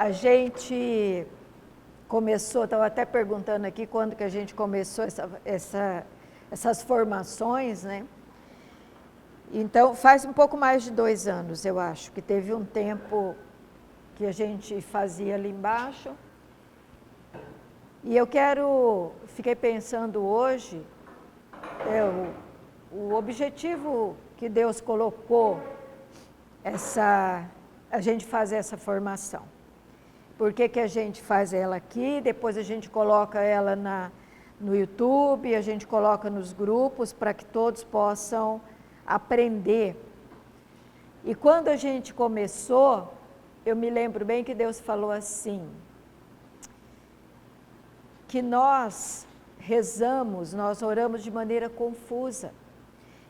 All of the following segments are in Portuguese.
A gente começou, estava até perguntando aqui quando que a gente começou essas formações, né? Então, faz um pouco mais de 2 anos, eu acho, que teve um tempo que a gente fazia ali embaixo. E fiquei pensando hoje, o objetivo que Deus colocou a gente fazer essa formação. Por que a gente faz ela aqui, depois a gente coloca ela no YouTube, a gente coloca nos grupos para que todos possam aprender. E quando a gente começou, eu me lembro bem que Deus falou assim, que nós rezamos, nós oramos de maneira confusa.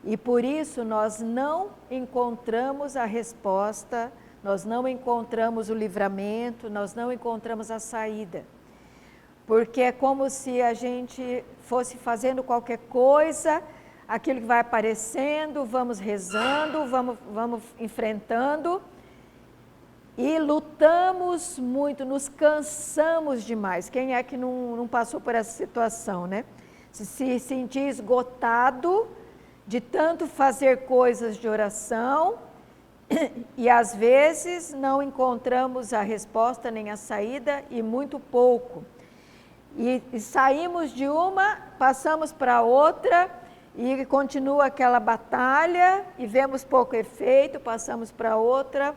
E por isso nós não encontramos a resposta, nós não encontramos o livramento, nós não encontramos a saída. Porque é como se a gente fosse fazendo qualquer coisa, aquilo que vai aparecendo, vamos rezando, vamos enfrentando e lutamos muito, nos cansamos demais. Quem é que não passou por essa situação, né? Se sentir esgotado de tanto fazer coisas de oração e às vezes não encontramos a resposta nem a saída e muito pouco. E saímos de uma, passamos para outra e continua aquela batalha e vemos pouco efeito, passamos para outra.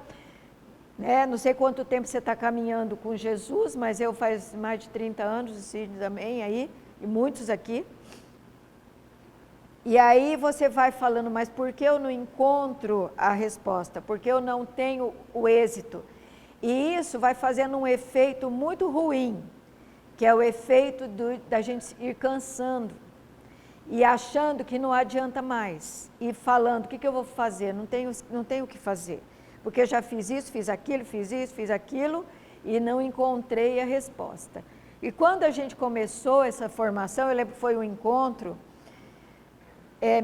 Não sei quanto tempo você está caminhando com Jesus, mas eu faz mais de 30 anos, o Cid também aí, e muitos aqui. E aí você vai falando, mas por que eu não encontro a resposta? Porque eu não tenho o êxito. E isso vai fazendo um efeito muito ruim, que é o efeito da gente ir cansando e achando que não adianta mais. E falando, o que eu vou fazer? Não tenho o que fazer. Porque eu já fiz isso, fiz aquilo, fiz isso, fiz aquilo e não encontrei a resposta. E quando a gente começou essa formação, eu lembro que foi um encontro,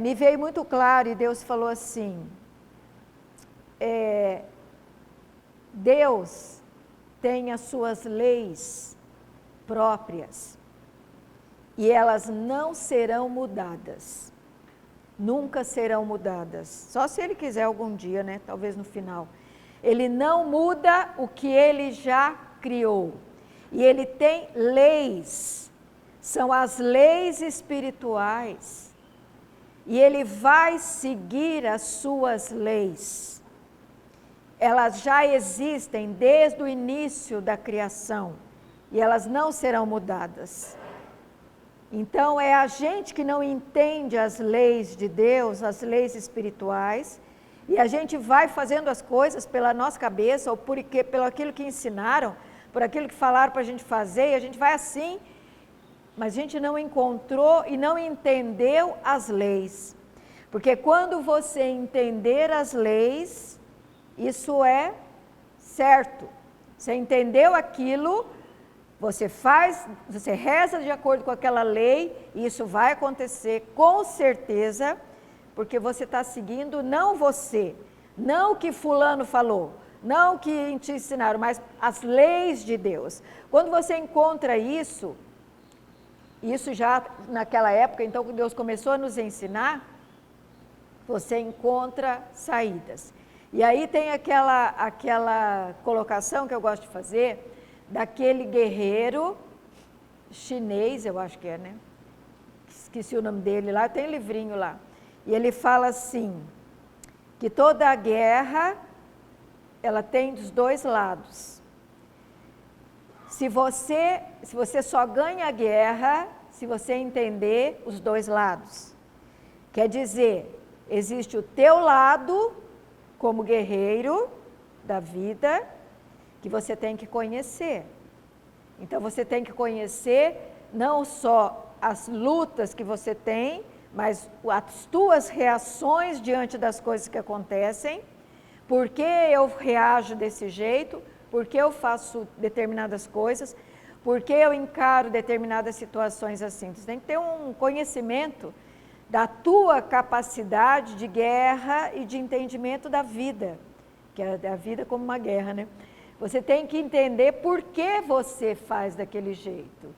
me veio muito claro e Deus falou assim, Deus tem as suas leis próprias e elas não serão mudadas, nunca serão mudadas, só se Ele quiser algum dia, né? Talvez no final. Ele não muda o que Ele já criou e Ele tem leis, são as leis espirituais. E Ele vai seguir as suas leis. Elas já existem desde o início da criação. E elas não serão mudadas. Então é a gente que não entende as leis de Deus, as leis espirituais. E a gente vai fazendo as coisas pela nossa cabeça, ou pelo aquilo que ensinaram, por aquilo que falaram para a gente fazer. E a gente vai assim. Mas a gente não encontrou e não entendeu as leis. Porque quando você entender as leis, isso é certo. Você entendeu aquilo, você reza de acordo com aquela lei, e isso vai acontecer com certeza, porque você está seguindo não você, não o que fulano falou, não o que te ensinaram, mas as leis de Deus. Quando você encontra isso já naquela época, então, quando Deus começou a nos ensinar, você encontra saídas. E aí tem aquela colocação que eu gosto de fazer, daquele guerreiro chinês, eu acho que é, né? Esqueci o nome dele lá, tem livrinho lá. E ele fala assim, que toda a guerra, ela tem dos dois lados. Se você só ganha a guerra se você entender os dois lados. Quer dizer, existe o teu lado como guerreiro da vida que você tem que conhecer. Então você tem que conhecer não só as lutas que você tem, mas as tuas reações diante das coisas que acontecem. Por que eu reajo desse jeito? Por que eu faço determinadas coisas? Por que eu encaro determinadas situações assim? Você tem que ter um conhecimento da tua capacidade de guerra e de entendimento da vida, que é a vida como uma guerra, né? Você tem que entender por que você faz daquele jeito.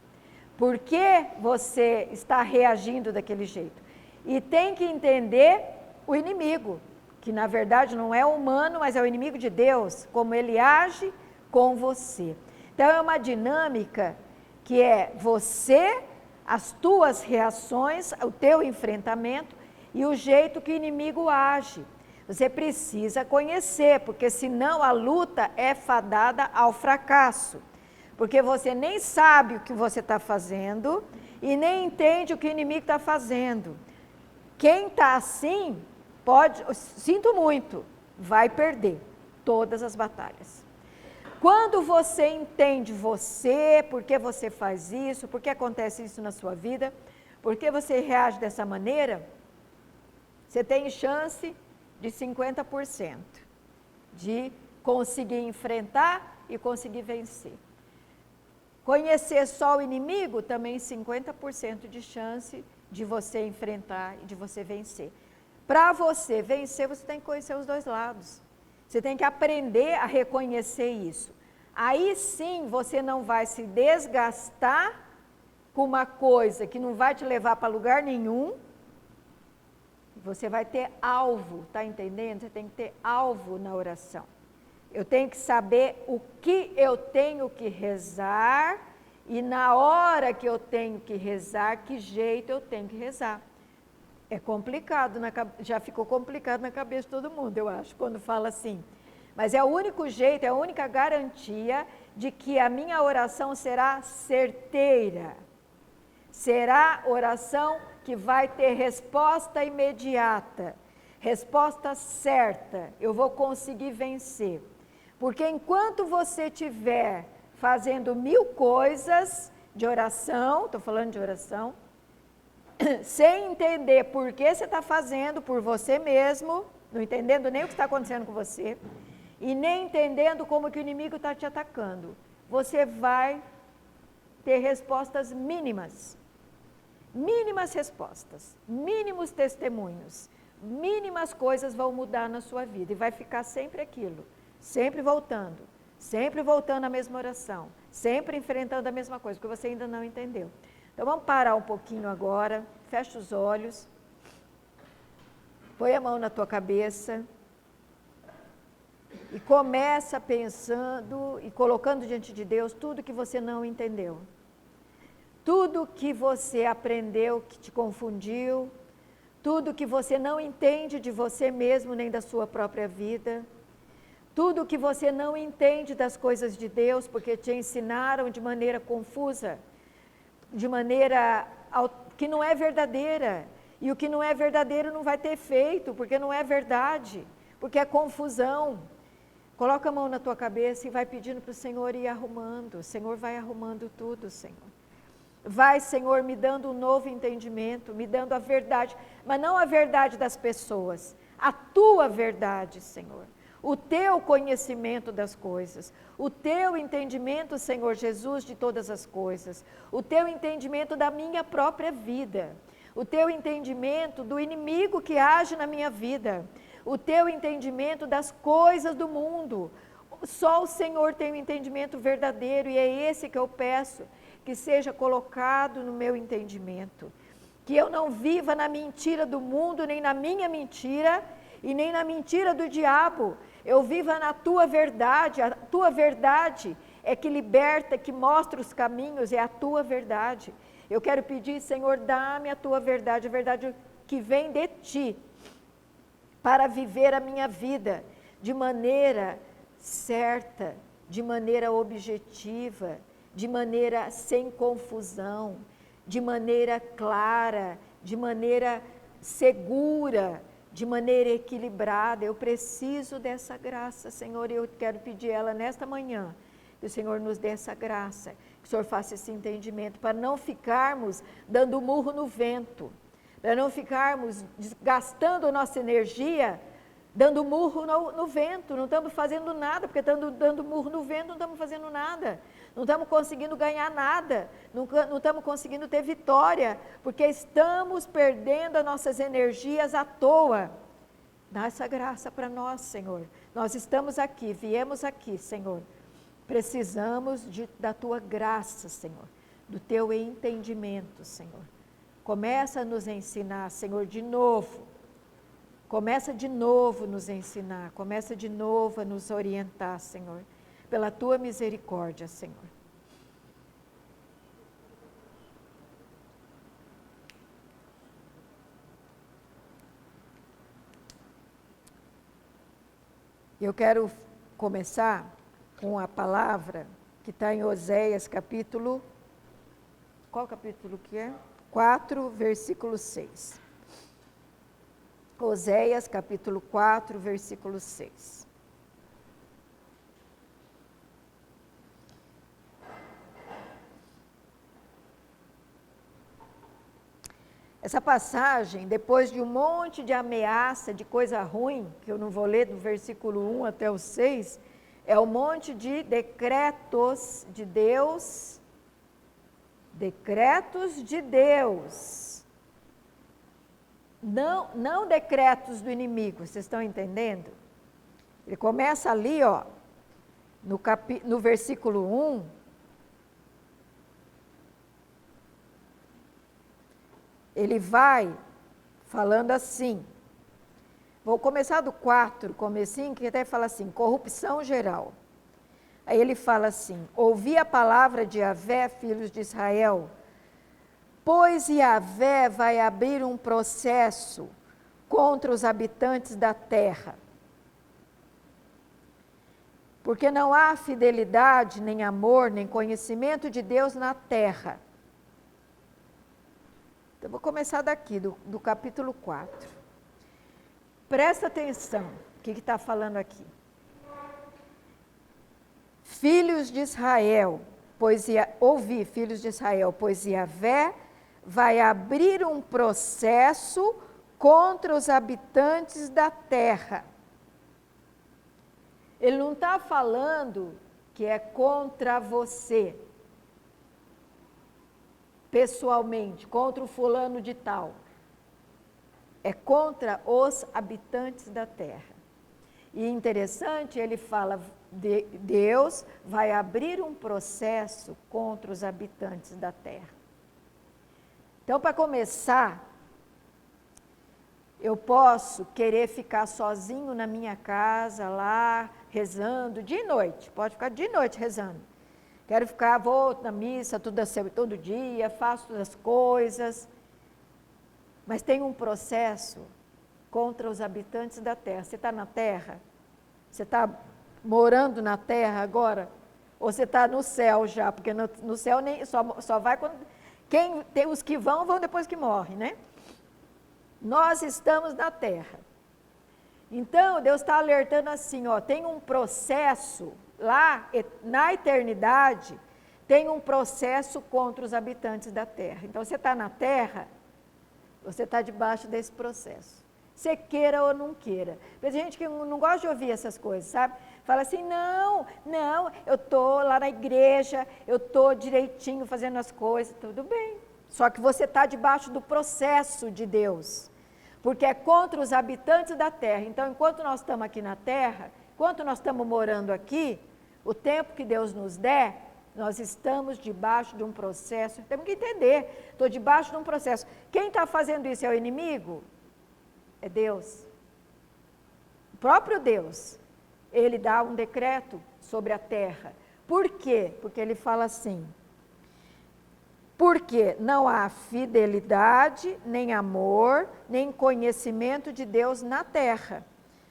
Por que você está reagindo daquele jeito. E tem que entender o inimigo, que na verdade não é humano, mas é o inimigo de Deus, como ele age com você. Então é uma dinâmica que é você, as tuas reações, o teu enfrentamento e o jeito que o inimigo age. Você precisa conhecer, porque senão a luta é fadada ao fracasso. Porque você nem sabe o que você está fazendo e nem entende o que o inimigo está fazendo. Quem está assim, sinto muito, vai perder todas as batalhas. Quando você entende você, por que você faz isso, por que acontece isso na sua vida, por que você reage dessa maneira, você tem chance de 50% de conseguir enfrentar e conseguir vencer. Conhecer só o inimigo, também 50% de chance de você enfrentar e de você vencer. Para você vencer, você tem que conhecer os dois lados. Você tem que aprender a reconhecer isso. Aí sim você não vai se desgastar com uma coisa que não vai te levar para lugar nenhum. Você vai ter alvo, tá entendendo? Você tem que ter alvo na oração. Eu tenho que saber o que eu tenho que rezar e na hora que eu tenho que rezar, que jeito eu tenho que rezar. É complicado, já ficou complicado na cabeça de todo mundo, eu acho, quando fala assim. Mas é o único jeito, é a única garantia de que a minha oração será certeira. Será oração que vai ter resposta imediata, resposta certa, eu vou conseguir vencer. Porque enquanto você estiver fazendo 1000 coisas de oração, estou falando de oração, sem entender por que você está fazendo por você mesmo, não entendendo nem o que está acontecendo com você, e nem entendendo como que o inimigo está te atacando, você vai ter respostas mínimas. Mínimas respostas, mínimos testemunhos, mínimas coisas vão mudar na sua vida e vai ficar sempre aquilo, sempre voltando à mesma oração, sempre enfrentando a mesma coisa, porque você ainda não entendeu. Então vamos parar um pouquinho agora, fecha os olhos, põe a mão na tua cabeça e começa pensando e colocando diante de Deus tudo que você não entendeu. Tudo que você aprendeu que te confundiu, tudo que você não entende de você mesmo nem da sua própria vida, tudo que você não entende das coisas de Deus porque te ensinaram de maneira confusa, de maneira que não é verdadeira, e o que não é verdadeiro não vai ter efeito, porque não é verdade, porque é confusão. Coloca a mão na tua cabeça e vai pedindo para o Senhor ir arrumando. O Senhor vai arrumando tudo, Senhor. Vai, Senhor, me dando um novo entendimento, me dando a verdade, mas não a verdade das pessoas, a tua verdade, Senhor. O teu conhecimento das coisas, o teu entendimento, Senhor Jesus, de todas as coisas, o teu entendimento da minha própria vida, o teu entendimento do inimigo que age na minha vida, o teu entendimento das coisas do mundo. Só o Senhor tem o entendimento verdadeiro e é esse que eu peço, que seja colocado no meu entendimento, que eu não viva na mentira do mundo, nem na minha mentira, e nem na mentira do diabo, eu viva na tua verdade, a tua verdade é que liberta, que mostra os caminhos, é a tua verdade. Eu quero pedir, Senhor, dá-me a tua verdade, a verdade que vem de ti, para viver a minha vida de maneira certa, de maneira objetiva, de maneira sem confusão, de maneira clara, de maneira segura, de maneira equilibrada. Eu preciso dessa graça, Senhor, e eu quero pedir ela nesta manhã, que o Senhor nos dê essa graça, que o Senhor faça esse entendimento, para não ficarmos dando murro no vento, para não ficarmos gastando nossa energia dando murro no vento, não estamos fazendo nada, porque dando murro no vento não estamos fazendo nada, não estamos conseguindo ganhar nada, não estamos conseguindo ter vitória, porque estamos perdendo as nossas energias à toa. Dá essa graça para nós, Senhor. Nós estamos aqui, viemos aqui, Senhor, Precisamos da tua graça, Senhor, do teu entendimento, Senhor. Começa a nos ensinar, Senhor, de novo. Começa de novo a nos ensinar, começa de novo a nos orientar, Senhor, pela tua misericórdia, Senhor. Eu quero começar com a palavra que está em Oséias capítulo, qual capítulo que é? 4, versículo 6. Oséias capítulo 4, versículo 6. Essa passagem, depois de um monte de ameaça, de coisa ruim, que eu não vou ler do versículo 1 até o 6, é um monte de decretos de Deus, não decretos do inimigo, vocês estão entendendo? Ele começa ali, ó, no versículo 1, ele vai falando assim, vou começar do 4, comecinho, que até fala assim, corrupção geral. Aí ele fala assim, ouvi a palavra de Yahvé, filhos de Israel, pois Yahvé vai abrir um processo contra os habitantes da terra. Porque não há fidelidade, nem amor, nem conhecimento de Deus na terra. Então, vou começar daqui, do capítulo 4. Presta atenção, o que está falando aqui. Filhos de Israel, ouvi, filhos de Israel, pois Yahvé vai abrir um processo contra os habitantes da terra. Ele não está falando que é contra você, pessoalmente, contra o fulano de tal. É contra os habitantes da terra. E interessante, ele fala, Deus vai abrir um processo contra os habitantes da terra. Então, para começar, eu posso querer ficar sozinho na minha casa, lá, rezando, dia e noite, pode ficar dia e noite rezando. Quero ficar, vou na missa todo dia, faço todas as coisas, mas tem um processo contra os habitantes da terra. Você está na terra? Você está morando na terra agora? Ou você está no céu já? Porque no céu só vai quando... os que vão depois que morrem, né? Nós estamos na terra. Então, Deus está alertando assim, ó, tem um processo lá na eternidade, tem um processo contra os habitantes da terra. Então, você está na terra, você está debaixo desse processo. Você queira ou não queira. Tem gente que não gosta de ouvir essas coisas, sabe? Fala assim, não, eu estou lá na igreja, eu estou direitinho fazendo as coisas, tudo bem. Só que você está debaixo do processo de Deus, porque é contra os habitantes da terra. Então, enquanto nós estamos aqui na terra, enquanto nós estamos morando aqui, o tempo que Deus nos der, nós estamos debaixo de um processo. Temos que entender, estou debaixo de um processo. Quem está fazendo isso é o inimigo? É Deus. O próprio Deus, ele dá um decreto sobre a terra. Por quê? Porque ele fala assim, porque não há fidelidade, nem amor, nem conhecimento de Deus na terra,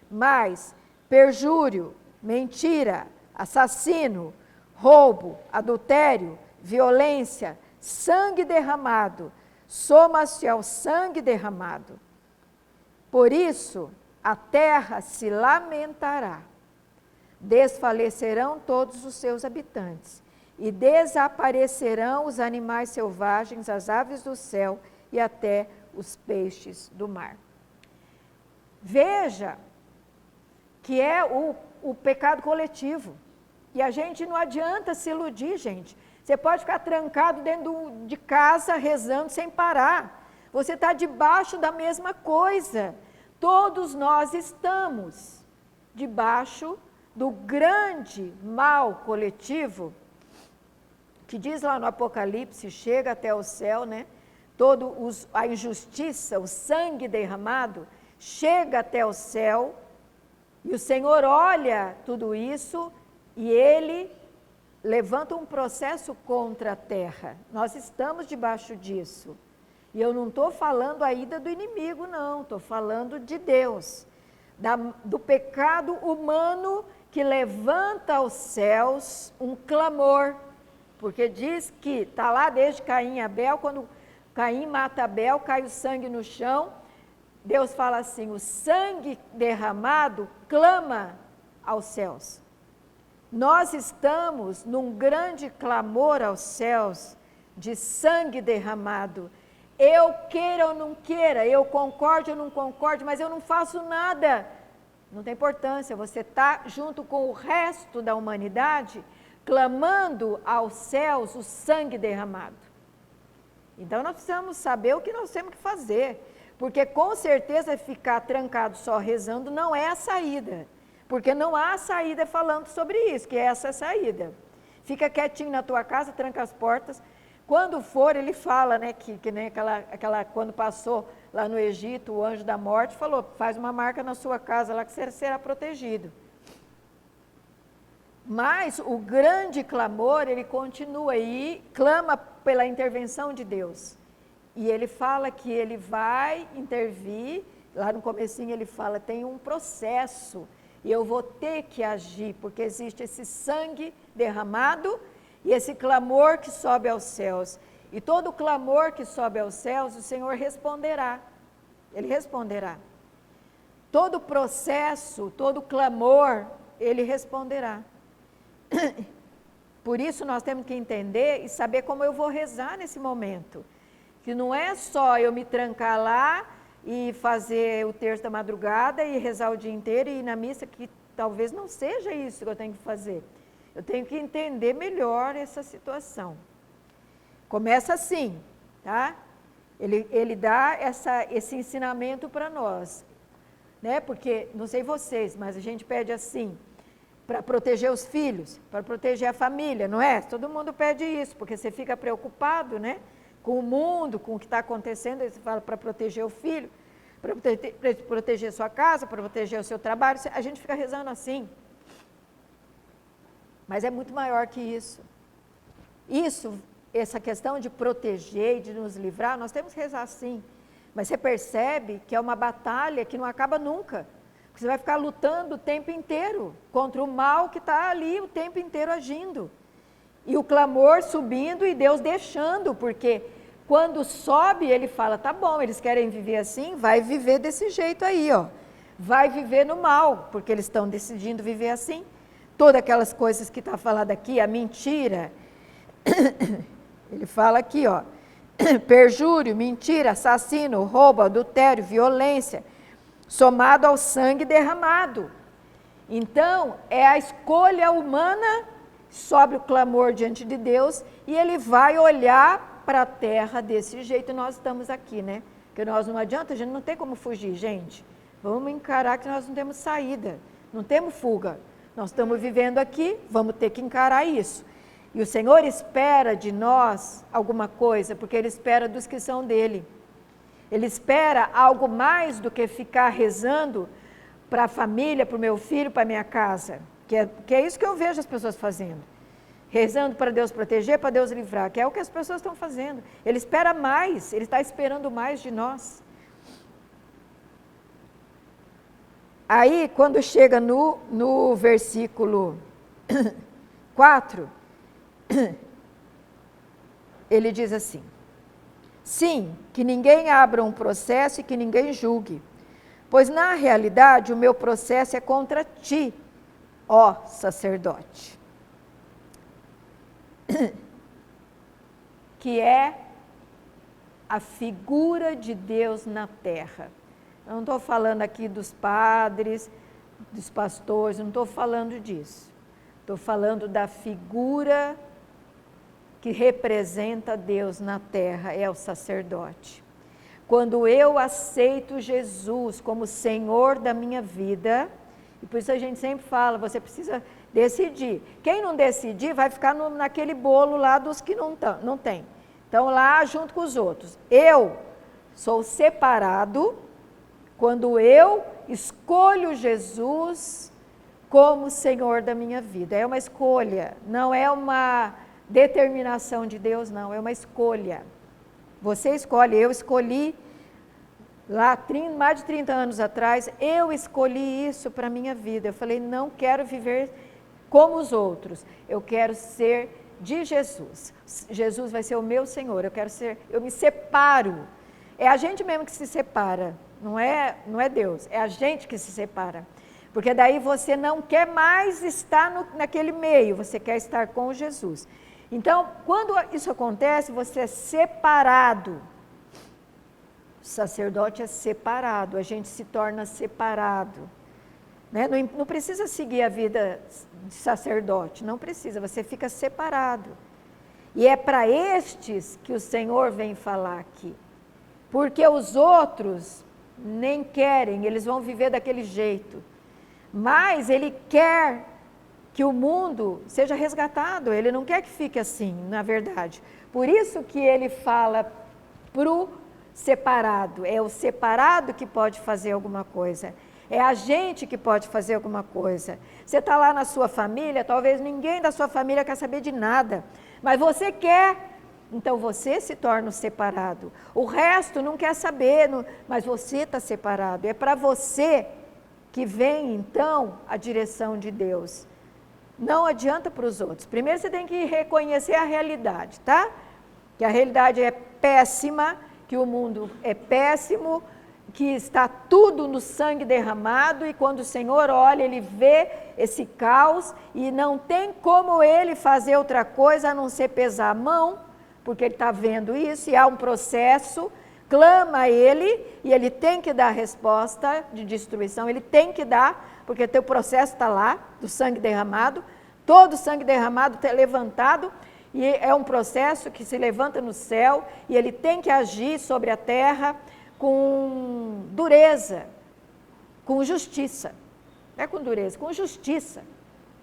mas perjúrio, mentira, assassino, roubo, adultério, violência, sangue derramado, soma-se ao sangue derramado. Por isso, a terra se lamentará, desfalecerão todos os seus habitantes, e desaparecerão os animais selvagens, as aves do céu e até os peixes do mar. Veja que é o pecado coletivo. E a gente não adianta se iludir, gente. Você pode ficar trancado dentro de casa rezando sem parar. Você está debaixo da mesma coisa. Todos nós estamos debaixo do grande mal coletivo, que diz lá no Apocalipse, chega até o céu, né? A injustiça, o sangue derramado, chega até o céu, e o Senhor olha tudo isso, e Ele levanta um processo contra a terra. Nós estamos debaixo disso. E eu não estou falando ainda do inimigo, não, estou falando de Deus, do pecado humano que levanta aos céus um clamor, porque diz que está lá desde Caim e Abel, quando Caim mata Abel, cai o sangue no chão, Deus fala assim, o sangue derramado clama aos céus. Nós estamos num grande clamor aos céus de sangue derramado. Eu queira ou não queira, eu concorde ou não concorde, mas eu não faço nada. Não tem importância, você está junto com o resto da humanidade, clamando aos céus o sangue derramado. Então nós precisamos saber o que nós temos que fazer, porque com certeza ficar trancado só rezando não é a saída, porque não há saída falando sobre isso, que essa é a saída. Fica quietinho na tua casa, tranca as portas. Quando for, ele fala, né, que nem quando passou lá no Egito, o anjo da morte falou, faz uma marca na sua casa lá que você será protegido. Mas o grande clamor, ele continua aí, clama pela intervenção de Deus. E ele fala que ele vai intervir, lá no comecinho ele fala, tem um processo, e eu vou ter que agir, porque existe esse sangue derramado, e esse clamor que sobe aos céus. E todo clamor que sobe aos céus, o Senhor responderá. Ele responderá. Todo processo, todo clamor, Ele responderá. Por isso nós temos que entender e saber como eu vou rezar nesse momento. Que não é só eu me trancar lá e fazer o terço da madrugada e rezar o dia inteiro e ir na missa, que talvez não seja isso que eu tenho que fazer. Eu tenho que entender melhor essa situação. Começa assim, tá? Ele dá esse ensinamento para nós, né? Porque, não sei vocês, mas a gente pede assim, para proteger os filhos, para proteger a família, não é? Todo mundo pede isso, porque você fica preocupado, né? Com o mundo, com o que está acontecendo, aí você fala para proteger o filho, para proteger a sua casa, para proteger o seu trabalho, a gente fica rezando assim. Mas é muito maior que isso. Essa questão de proteger e de nos livrar, nós temos que rezar assim. Mas você percebe que é uma batalha que não acaba nunca. Você vai ficar lutando o tempo inteiro contra o mal que está ali o tempo inteiro agindo. E o clamor subindo e Deus deixando, porque quando sobe ele fala, tá bom, eles querem viver assim, vai viver desse jeito aí, ó. Vai viver no mal, porque eles estão decidindo viver assim. Todas aquelas coisas que está falado aqui, a mentira, ele fala aqui, ó, perjúrio, mentira, assassino, roubo, adultério, violência, somado ao sangue derramado. Então, é a escolha humana, sobe o clamor diante de Deus, e ele vai olhar para a terra desse jeito, nós estamos aqui, né? Porque nós não adianta, a gente não tem como fugir, gente. Vamos encarar que nós não temos saída, não temos fuga. Nós estamos vivendo aqui, vamos ter que encarar isso. E o Senhor espera de nós alguma coisa, porque Ele espera dos que são dEle. Ele espera algo mais do que ficar rezando para a família, para o meu filho, para a minha casa. Que é isso que eu vejo as pessoas fazendo. Rezando para Deus proteger, para Deus livrar, que é o que as pessoas estão fazendo. Ele espera mais, Ele está esperando mais de nós. Aí, quando chega no versículo 4, ele diz assim, sim, que ninguém abra um processo e que ninguém julgue, pois na realidade o meu processo é contra ti, ó sacerdote. Que é a figura de Deus na terra. Eu não estou falando aqui dos padres, dos pastores, não estou falando disso. Estou falando da figura que representa Deus na terra, é o sacerdote. Quando eu aceito Jesus como Senhor da minha vida, E por isso a gente sempre fala, você precisa decidir. Quem não decidir vai ficar naquele bolo lá dos que não tem. Então lá junto com os outros. Eu sou separado quando eu escolho Jesus como Senhor da minha vida. É uma escolha, não é uma determinação de Deus, não, é uma escolha. Você escolhe, eu escolhi lá mais de 30 anos atrás, eu escolhi isso para a minha vida. Eu falei, não quero viver como os outros, eu quero ser de Jesus. Jesus vai ser o meu Senhor, eu me separo. É a gente mesmo que se separa, não é Deus, é a gente que se separa. Porque daí você não quer mais estar naquele meio, você quer estar com Jesus. Então, quando isso acontece, você é separado. O sacerdote é separado, a gente se torna separado. Né? Não precisa seguir a vida de sacerdote, não precisa, você fica separado. E é para estes que o Senhor vem falar aqui. Porque os outros nem querem, eles vão viver daquele jeito. Mas Ele quer que o mundo seja resgatado, Ele não quer que fique assim, na verdade. Por isso que Ele fala para o separado, é o separado que pode fazer alguma coisa, é a gente que pode fazer alguma coisa. Você está lá na sua família, talvez ninguém da sua família quer saber de nada, mas você quer, então você se torna o separado. O resto não quer saber, mas você está separado, é para você que vem então a direção de Deus. Não adianta para os outros. Primeiro você tem que reconhecer a realidade, tá? Que a realidade é péssima, que o mundo é péssimo, que está tudo no sangue derramado, e quando o Senhor olha, Ele vê esse caos, e não tem como Ele fazer outra coisa a não ser pesar a mão, porque Ele está vendo isso, e há um processo, clama a Ele, e Ele tem que dar a resposta de destruição, Ele tem que dar, porque teu processo está lá, do sangue derramado, todo o sangue derramado está levantado, e é um processo que se levanta no céu, e Ele tem que agir sobre a terra com dureza, com justiça. Não é com dureza, com justiça.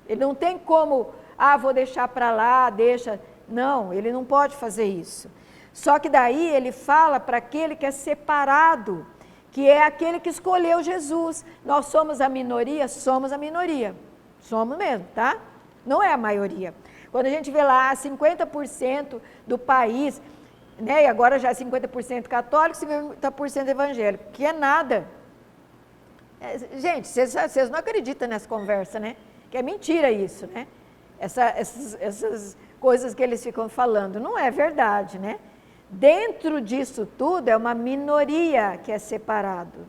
Ele não tem como, vou deixar para lá, deixa. Não, Ele não pode fazer isso. Só que daí Ele fala para aquele que é separado, que é aquele que escolheu Jesus. Nós somos a minoria? Somos a minoria. Somos mesmo, tá? Não é a maioria. Quando a gente vê lá 50% do país, né, e agora já 50% católico, 50% evangélico, que é nada. Gente, vocês não acreditam nessa conversa, né? Que é mentira isso, né? Essas coisas que eles ficam falando, não é verdade, né? Dentro disso tudo é uma minoria que é separado.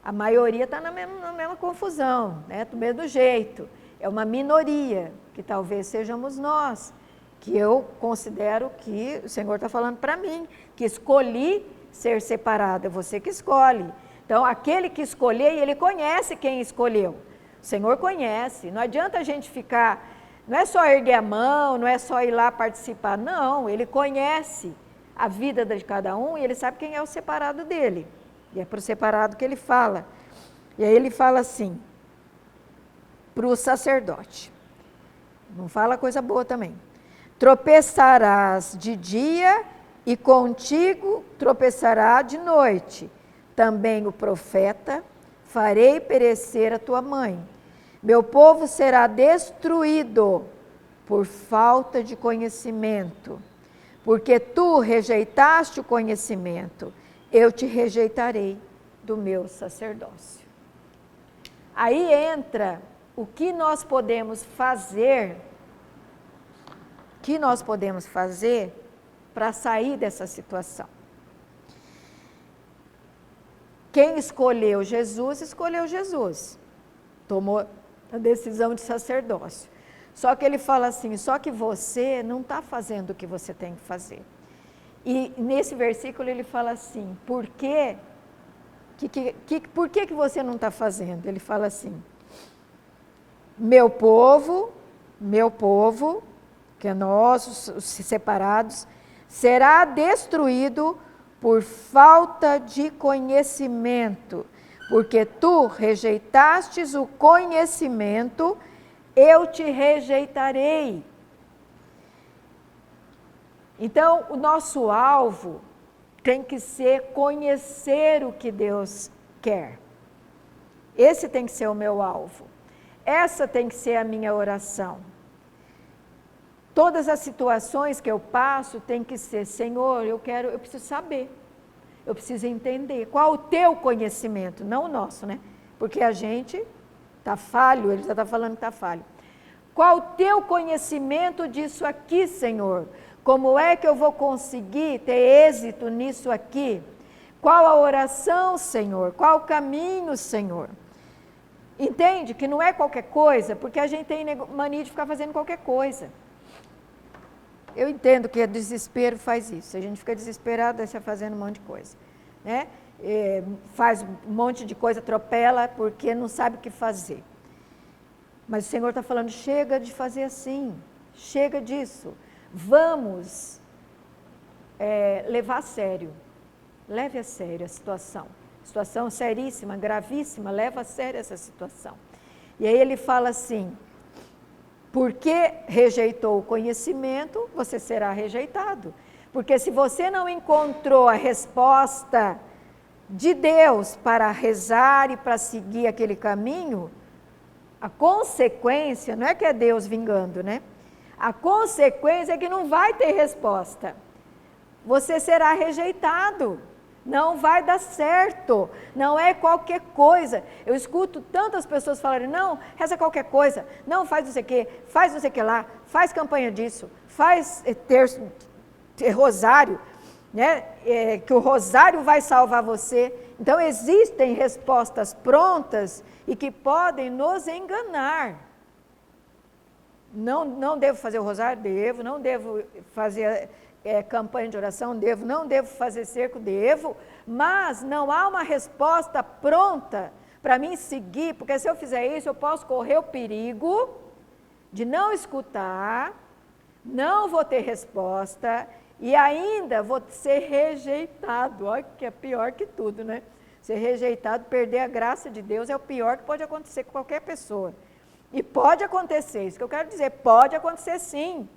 A maioria está na mesma confusão, né? Do mesmo jeito. É uma minoria, que talvez sejamos nós, que eu considero que o Senhor está falando para mim, que escolhi ser separado, é você que escolhe. Então, aquele que escolher, ele conhece quem escolheu. O Senhor conhece, não adianta a gente ficar, não é só erguer a mão, não é só ir lá participar, não, Ele conhece a vida de cada um e Ele sabe quem é o separado dele. E é para o separado que Ele fala. E aí Ele fala assim, para o sacerdote, não fala coisa boa também, tropeçarás de dia e contigo tropeçará de noite, também o profeta, farei perecer a tua mãe, meu povo será destruído por falta de conhecimento, porque tu rejeitaste o conhecimento, eu te rejeitarei do meu sacerdócio. Aí entra o que nós podemos fazer para sair dessa situação. Quem escolheu Jesus, tomou a decisão de sacerdócio. Só que ele fala assim, só que você não está fazendo o que você tem que fazer. E nesse versículo ele fala assim, por que você não está fazendo? Ele fala assim, meu povo, que é nós, os separados, será destruído por falta de conhecimento, Porque tu rejeitastes o conhecimento, eu te rejeitarei. Então, o nosso alvo tem que ser conhecer o que Deus quer. Esse tem que ser o meu alvo. Essa tem que ser a minha oração. Todas as situações que eu passo tem que ser, Senhor, eu preciso saber. Eu preciso entender. Qual o teu conhecimento? Não o nosso, né? Porque a gente está falho, ele já está falando que está falho. Qual o teu conhecimento disso aqui, Senhor? Como é que eu vou conseguir ter êxito nisso aqui? Qual a oração, Senhor? Qual o caminho, Senhor? Entende que não é qualquer coisa, porque a gente tem mania de ficar fazendo qualquer coisa. Eu entendo que o desespero faz isso. A gente fica desesperado, vai fazendo um monte de coisa. Né? Faz um monte de coisa, atropela, porque não sabe o que fazer. Mas o Senhor está falando, chega de fazer assim, chega disso. Vamos levar a sério. Leve a sério a situação. Situação seríssima, gravíssima, leva a sério essa situação. E aí ele fala assim, porque rejeitou o conhecimento, você será rejeitado. Porque se você não encontrou a resposta de Deus para rezar e para seguir aquele caminho, a consequência, não é que é Deus vingando, né? A consequência é que não vai ter resposta. Você será rejeitado. Não vai dar certo, não é qualquer coisa. Eu escuto tantas pessoas falarem, não, reza qualquer coisa, não, faz não sei o que, faz não sei o que lá, faz campanha disso, faz rosário, né? Que o rosário vai salvar você. Então existem respostas prontas e que podem nos enganar. Não devo fazer o rosário? Devo, não devo fazer... campanha de oração, não devo fazer cerco, devo, mas não há uma resposta pronta para mim seguir, porque se eu fizer isso, eu posso correr o perigo de não escutar, não vou ter resposta e ainda vou ser rejeitado. Olha que é pior que tudo, né? Ser rejeitado, perder a graça de Deus é o pior que pode acontecer com qualquer pessoa. E pode acontecer, isso que eu quero dizer, pode acontecer sim.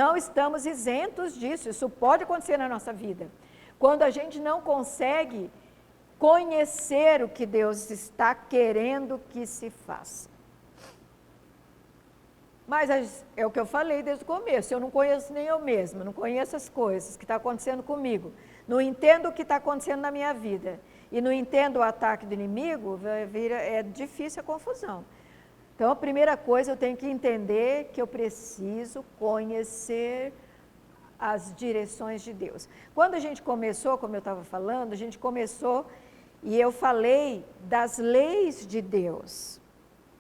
Não estamos isentos disso, isso pode acontecer na nossa vida. Quando a gente não consegue conhecer o que Deus está querendo que se faça. Mas é o que eu falei desde o começo, eu não conheço nem eu mesma, não conheço as coisas que estão acontecendo comigo, não entendo o que está acontecendo na minha vida, e não entendo o ataque do inimigo, é difícil a confusão. Então, a primeira coisa, eu tenho que entender que eu preciso conhecer as direções de Deus. Quando a gente começou, como eu estava falando, a gente começou e eu falei das leis de Deus,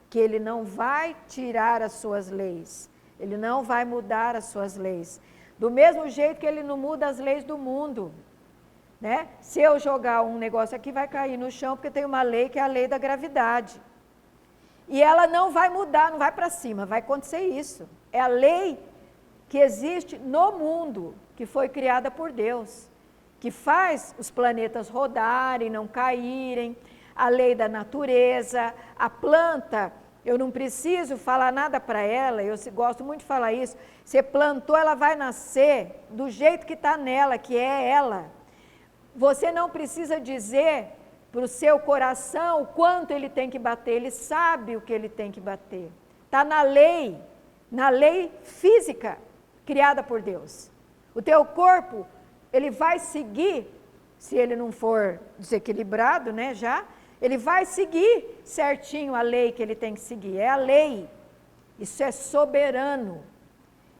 que Ele não vai tirar as suas leis, Ele não vai mudar as suas leis. Do mesmo jeito que Ele não muda as leis do mundo. Né? Se eu jogar um negócio aqui, vai cair no chão, porque tem uma lei que é a lei da gravidade. E ela não vai mudar, não vai para cima, vai acontecer isso. É a lei que existe no mundo, que foi criada por Deus, que faz os planetas rodarem, não caírem, a lei da natureza, a planta, eu não preciso falar nada para ela, eu gosto muito de falar isso, você plantou, ela vai nascer do jeito que está nela, que é ela. Você não precisa dizer para o seu coração o quanto ele tem que bater, ele sabe o que ele tem que bater. Está na lei física criada por Deus. O teu corpo, ele vai seguir, se ele não for desequilibrado, né, já, ele vai seguir certinho a lei que ele tem que seguir, é a lei. Isso é soberano,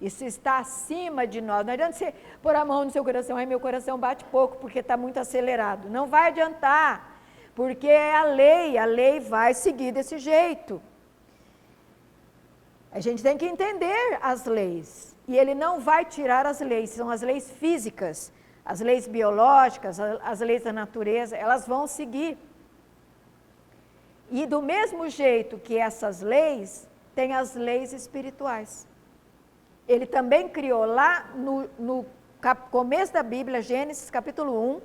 isso está acima de nós. Não adianta você pôr a mão no seu coração, ai, meu coração bate pouco porque está muito acelerado. Não vai adiantar. Porque é a lei vai seguir desse jeito. A gente tem que entender as leis. E ele não vai tirar as leis, são as leis físicas, as leis biológicas, as leis da natureza, elas vão seguir. E do mesmo jeito que essas leis, tem as leis espirituais. Ele também criou lá no começo da Bíblia, Gênesis capítulo 1,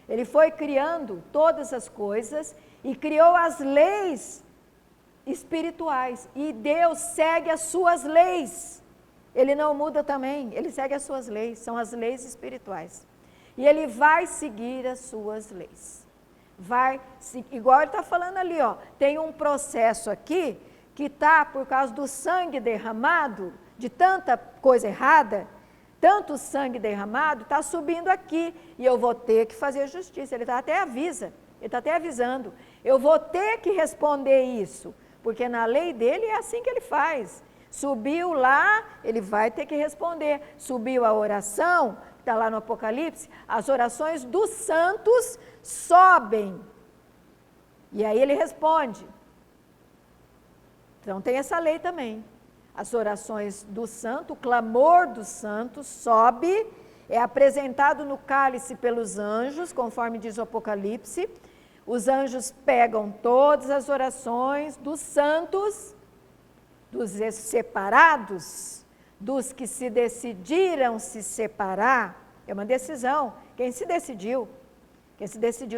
Ele foi criando todas as coisas e criou as leis espirituais. E Deus segue as suas leis. Ele não muda também, ele segue as suas leis, são as leis espirituais. E ele vai seguir as suas leis. Igual ele está falando ali, ó, tem um processo aqui que está por causa do sangue derramado, de tanta coisa errada, tanto sangue derramado, está subindo aqui, e eu vou ter que fazer justiça. Ele está até avisando, eu vou ter que responder isso, porque na lei dele é assim que ele faz. Subiu lá, ele vai ter que responder. Subiu a oração, está lá no Apocalipse, as orações dos santos sobem. E aí ele responde. Então tem essa lei também. As orações do santo, o clamor dos santos sobe, é apresentado no cálice pelos anjos, conforme diz o Apocalipse. Os anjos pegam todas as orações dos santos, dos separados, dos que se decidiram se separar. É uma decisão. Quem se decidiu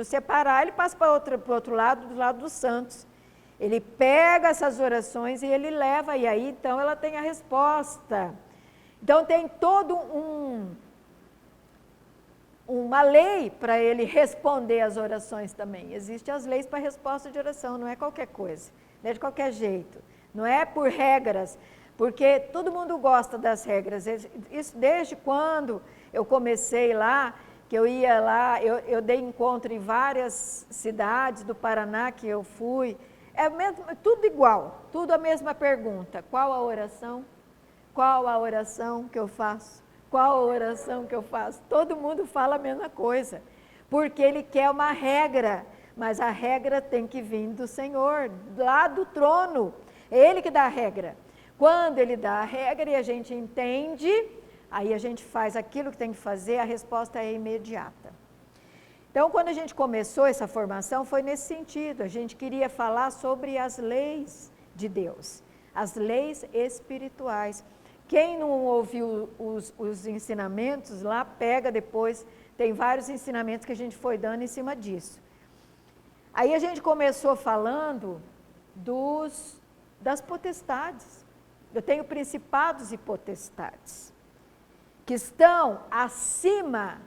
separar, ele passa para o outro lado, do lado dos santos. Ele pega essas orações e ele leva, e aí então ela tem a resposta. Então tem todo uma lei para ele responder as orações também. Existem as leis para resposta de oração, não é qualquer coisa, não é de qualquer jeito, não é por regras, porque todo mundo gosta das regras. Isso desde quando eu comecei lá, que eu ia lá, eu dei encontro em várias cidades do Paraná que eu fui. É mesmo, tudo igual, tudo a mesma pergunta. Qual a oração? Qual a oração que eu faço? Qual a oração que eu faço? Todo mundo fala a mesma coisa, porque ele quer uma regra, mas a regra tem que vir do Senhor, lá do trono. É ele que dá a regra. Quando ele dá a regra e a gente entende, aí a gente faz aquilo que tem que fazer, a resposta é imediata. Então, quando a gente começou essa formação, foi nesse sentido. A gente queria falar sobre as leis de Deus, as leis espirituais. Quem não ouviu os ensinamentos lá, pega depois, tem vários ensinamentos que a gente foi dando em cima disso. Aí a gente começou falando das potestades. Eu tenho principados e potestades, que estão acima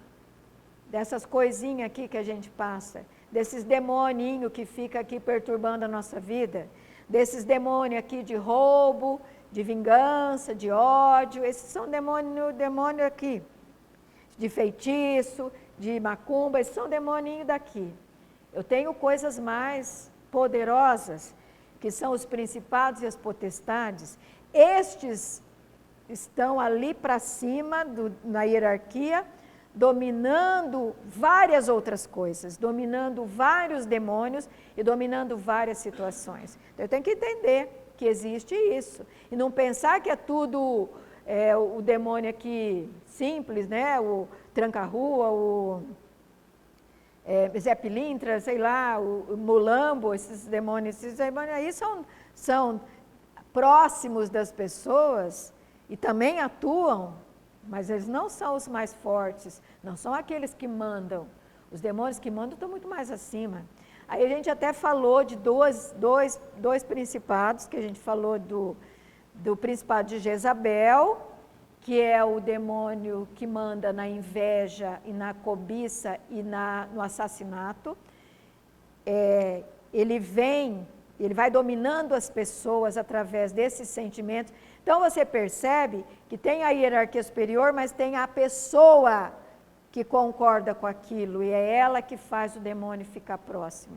dessas coisinhas aqui que a gente passa, desses demoninhos que fica aqui perturbando a nossa vida, desses demônios aqui de roubo, de vingança, de ódio, esses são demônio aqui, de feitiço, de macumba, esses são demoninhos daqui. Eu tenho coisas mais poderosas, que são os principados e as potestades. Estes estão ali para cima, na hierarquia, dominando várias outras coisas, dominando vários demônios e dominando várias situações. Então, eu tenho que entender que existe isso. E não pensar que é tudo o demônio aqui simples, né? O tranca-rua, o Zé Pilintra, sei lá, o Mulambo, esses demônios aí são próximos das pessoas e também atuam, mas eles não são os mais fortes, não são aqueles que mandam. Os demônios que mandam estão muito mais acima. Aí a gente até falou de dois principados, que a gente falou do principado de Jezabel, que é o demônio que manda na inveja e na cobiça e no assassinato. Ele vai dominando as pessoas através desses sentimentos. Então você percebe que tem a hierarquia superior, mas tem a pessoa que concorda com aquilo, e é ela que faz o demônio ficar próximo.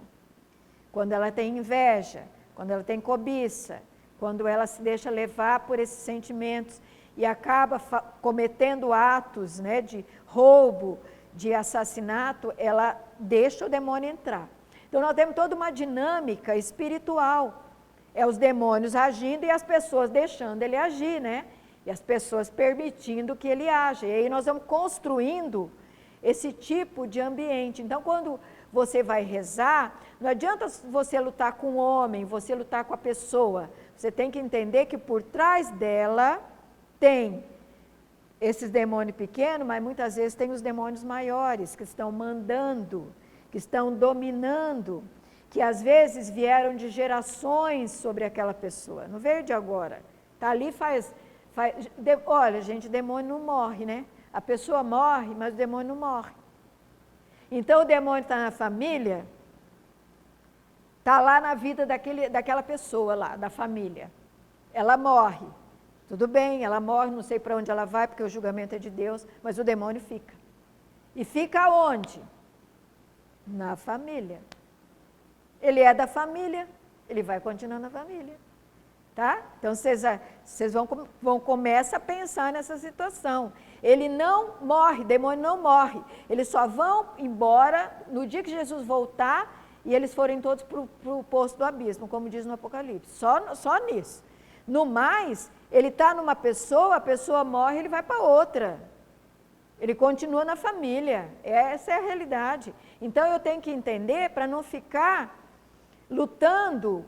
Quando ela tem inveja, quando ela tem cobiça, quando ela se deixa levar por esses sentimentos e acaba cometendo atos, né, de roubo, de assassinato, ela deixa o demônio entrar. Então nós temos toda uma dinâmica espiritual. É os demônios agindo e as pessoas deixando ele agir, né? E as pessoas permitindo que ele age. E aí nós vamos construindo esse tipo de ambiente. Então, quando você vai rezar, não adianta você lutar com o homem, você lutar com a pessoa. Você tem que entender que por trás dela tem esses demônios pequenos, mas muitas vezes tem os demônios maiores que estão mandando, que estão dominando, que às vezes vieram de gerações sobre aquela pessoa. Não veio de agora. Está ali olha, gente, demônio não morre, né? A pessoa morre, mas o demônio não morre. Então o demônio está na família, está lá na vida daquela pessoa lá, da família. Ela morre. Tudo bem, ela morre, não sei para onde ela vai, porque o julgamento é de Deus, mas o demônio fica. E fica onde? Na família. Ele é da família, ele vai continuar na família. Tá? Então, vocês vão começar a pensar nessa situação. Ele não morre, demônio não morre. Eles só vão embora no dia que Jesus voltar e eles forem todos para o poço do abismo, como diz no Apocalipse. Só nisso. No mais, ele está numa pessoa, a pessoa morre, ele vai para outra. Ele continua na família. Essa é a realidade. Então, eu tenho que entender para não ficar lutando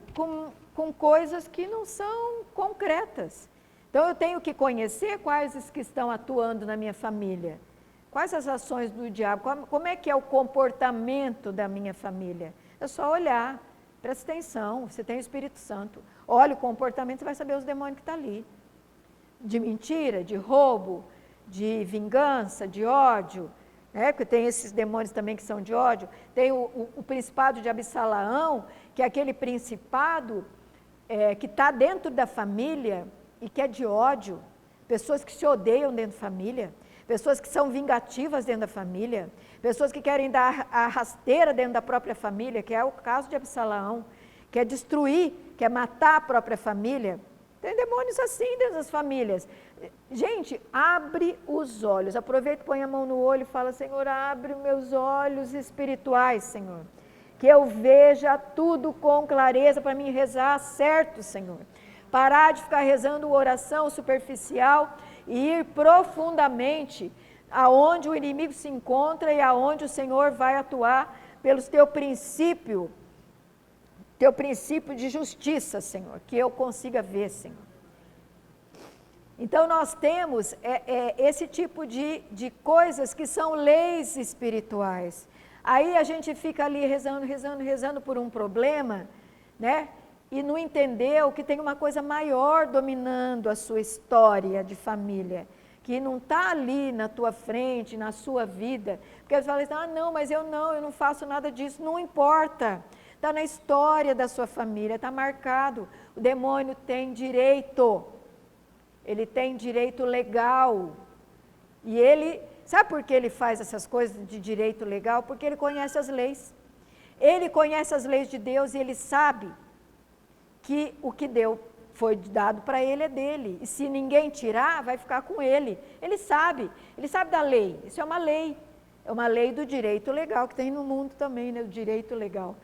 com coisas que não são concretas. Então, eu tenho que conhecer quais os que estão atuando na minha família. Quais as ações do diabo, como é que é o comportamento da minha família. É só olhar, presta atenção, você tem o Espírito Santo. Olha o comportamento, você vai saber os demônios que estão ali. De mentira, de roubo, de vingança, de ódio. Porque tem esses demônios também que são de ódio. Tem o principado de Abissalaão, que é aquele principado que está dentro da família e que é de ódio. Pessoas que se odeiam dentro da família. Pessoas que são vingativas dentro da família. Pessoas que querem dar a rasteira dentro da própria família, que é o caso de Abissalaão. Quer destruir, quer matar a própria família. Tem demônios assim dentro das famílias. Gente, abre os olhos. Aproveita, põe a mão no olho e fala, Senhor, abre os meus olhos espirituais, Senhor. Que eu veja tudo com clareza para mim rezar certo, Senhor. Parar de ficar rezando oração superficial e ir profundamente aonde o inimigo se encontra e aonde o Senhor vai atuar pelos teu princípio de justiça, Senhor, que eu consiga ver, Senhor. Então, nós temos esse tipo de coisas que são leis espirituais. Aí a gente fica ali rezando por um problema, né? E não entendeu que tem uma coisa maior dominando a sua história de família, que não está ali na tua frente, na sua vida. Porque eles falam assim, não, mas eu não faço nada disso. Não importa, está na história da sua família, está marcado. O demônio tem direito, ele tem direito legal. E ele, sabe por que ele faz essas coisas de direito legal? Porque ele conhece as leis. Ele conhece as leis de Deus e ele sabe que o que foi dado para ele é dele. E se ninguém tirar, vai ficar com ele. Ele sabe da lei. Isso é uma lei. É uma lei do direito legal, que tem no mundo também, né? O direito legal.